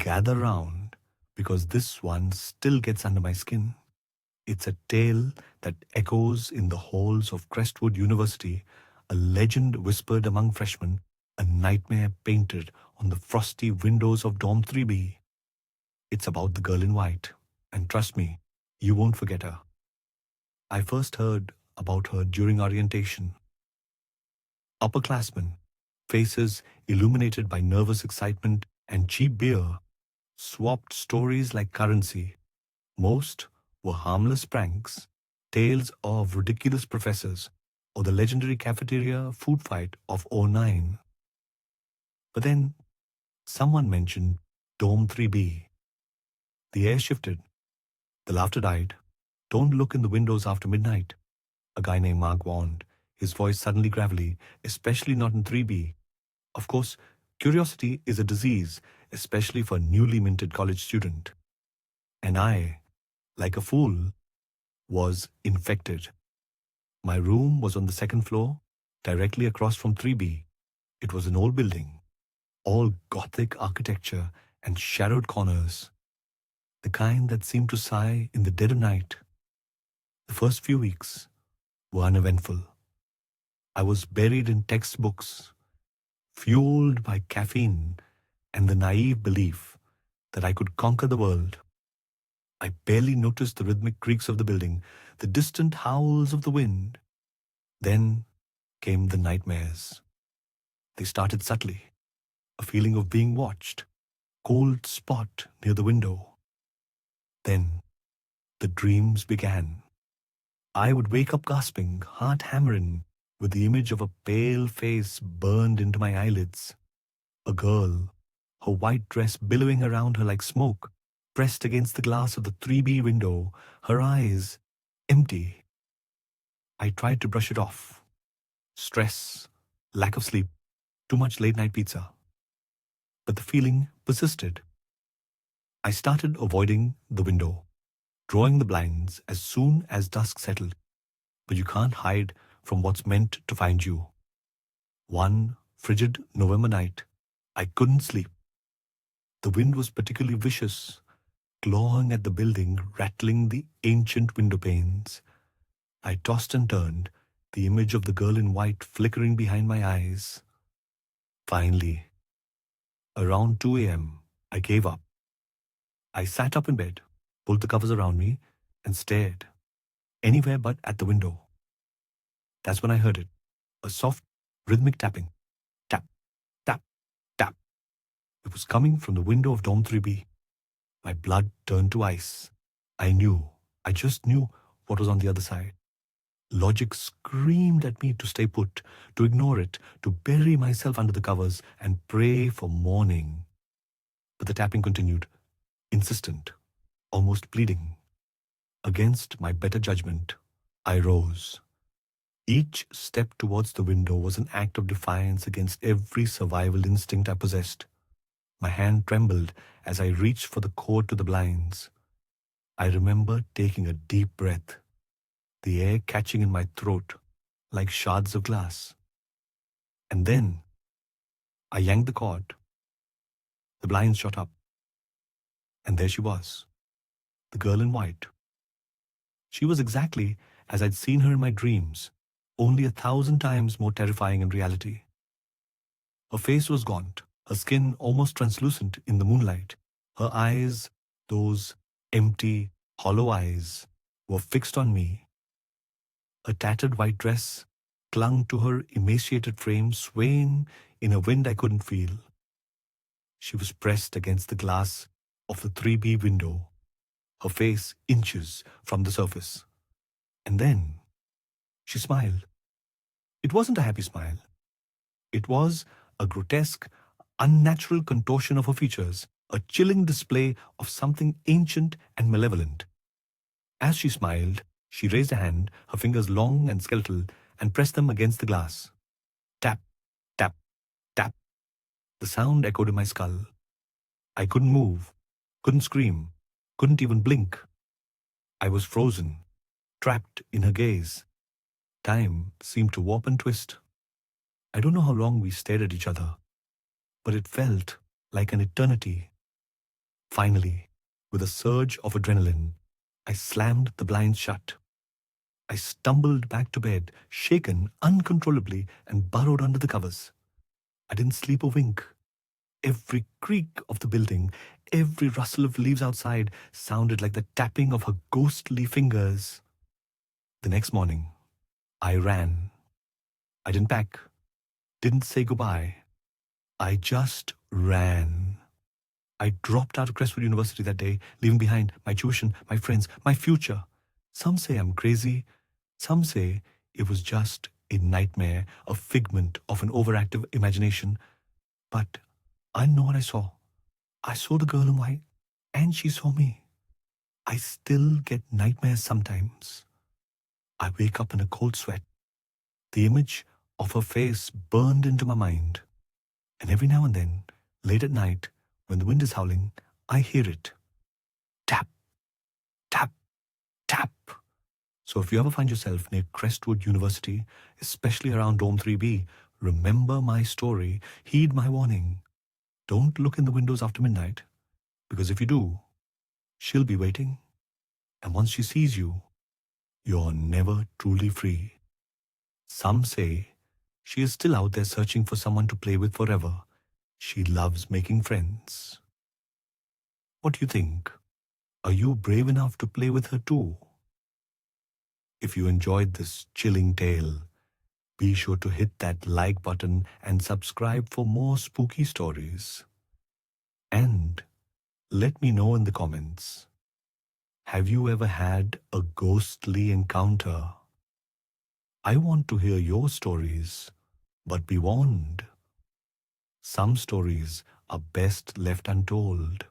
gather round because this one still gets under my skin. It's a tale that echoes in the halls of Crestwood University, a legend whispered among freshmen, a nightmare painted on the frosty windows of Dorm 3B. It's about the girl in white, and trust me, you won't forget her. I first heard about her during orientation. Upperclassmen, faces illuminated by nervous excitement and cheap beer, swapped stories like currency. Most were harmless pranks, tales of ridiculous professors, or the legendary cafeteria food fight of '09. But then someone mentioned Dome 3B. The air shifted. The laughter died. Don't look in the windows after midnight. A guy named Mark warned, his voice suddenly gravelly, especially not in 3B. Of course, curiosity is a disease, especially for a newly minted college student. And I, like a fool, was infected. My room was on the second floor, directly across from 3B. It was an old building, all Gothic architecture and shadowed corners, the kind that seemed to sigh in the dead of night. The first few weeks were uneventful. I was buried in textbooks, fueled by caffeine and the naive belief that I could conquer the world. I barely noticed the rhythmic creaks of the building, the distant howls of the wind. Then came the nightmares. They started subtly, a feeling of being watched, cold spot near the window. Then the dreams began. I would wake up gasping, heart hammering, with the image of a pale face burned into my eyelids. A girl, her white dress billowing around her like smoke, pressed against the glass of the 3B window, her eyes empty. I tried to brush it off. Stress, lack of sleep, too much late-night pizza. But the feeling persisted. I started avoiding the window, drawing the blinds as soon as dusk settled. But you can't hide from what's meant to find you. One frigid November night, I couldn't sleep. The wind was particularly vicious, clawing at the building, rattling the ancient window panes. I tossed and turned, the image of the girl in white flickering behind my eyes. Finally, around 2 a.m., I gave up. I sat up in bed, pulled the covers around me, and stared, anywhere but at the window. That's when I heard it, a soft, rhythmic tapping. Tap, tap, tap. It was coming from the window of Dorm 3B. My blood turned to ice. I just knew what was on the other side. Logic screamed at me to stay put, to ignore it, to bury myself under the covers and pray for morning. But the tapping continued, insistent, almost pleading. Against my better judgment, I rose. Each step towards the window was an act of defiance against every survival instinct I possessed. My hand trembled as I reached for the cord to the blinds. I remember taking a deep breath, the air catching in my throat like shards of glass. And then I yanked the cord. The blinds shot up. And there she was, the girl in white. She was exactly as I'd seen her in my dreams, only 1,000 times more terrifying in reality. Her face was gaunt, her skin almost translucent in the moonlight. Her eyes, those empty, hollow eyes, were fixed on me. A tattered white dress clung to her emaciated frame, swaying in a wind I couldn't feel. She was pressed against the glass of the 3B window, her face inches from the surface. And then she smiled. It wasn't a happy smile. It was a grotesque, unnatural contortion of her features, a chilling display of something ancient and malevolent. As she smiled, she raised a hand, her fingers long and skeletal, and pressed them against the glass. Tap, tap, tap. The sound echoed in my skull. I couldn't move, couldn't scream, couldn't even blink. I was frozen, trapped in her gaze. Time seemed to warp and twist. I don't know how long we stared at each other, but it felt like an eternity. Finally, with a surge of adrenaline, I slammed the blinds shut. I stumbled back to bed, shaken uncontrollably, and burrowed under the covers. I didn't sleep a wink. Every creak of the building, every rustle of leaves outside sounded like the tapping of her ghostly fingers. The next morning, I ran. I didn't pack, didn't say goodbye. I just ran. I dropped out of Crestwood University that day, leaving behind my tuition, my friends, my future. Some say I'm crazy. Some say it was just a nightmare, a figment of an overactive imagination. But I know what I saw. I saw the girl in white, and she saw me. I still get nightmares sometimes. I wake up in a cold sweat. The image of her face burned into my mind. And every now and then, late at night, when the wind is howling, I hear it. Tap, tap, tap. So if you ever find yourself near Crestwood University, especially around Dome 3B, remember my story, heed my warning. Don't look in the windows after midnight, because if you do, she'll be waiting. And once she sees you, you're never truly free. Some say she is still out there searching for someone to play with forever. She loves making friends. What do you think? Are you brave enough to play with her too? If you enjoyed this chilling tale, be sure to hit that like button and subscribe for more spooky stories. And let me know in the comments, have you ever had a ghostly encounter? I want to hear your stories, but be warned, some stories are best left untold.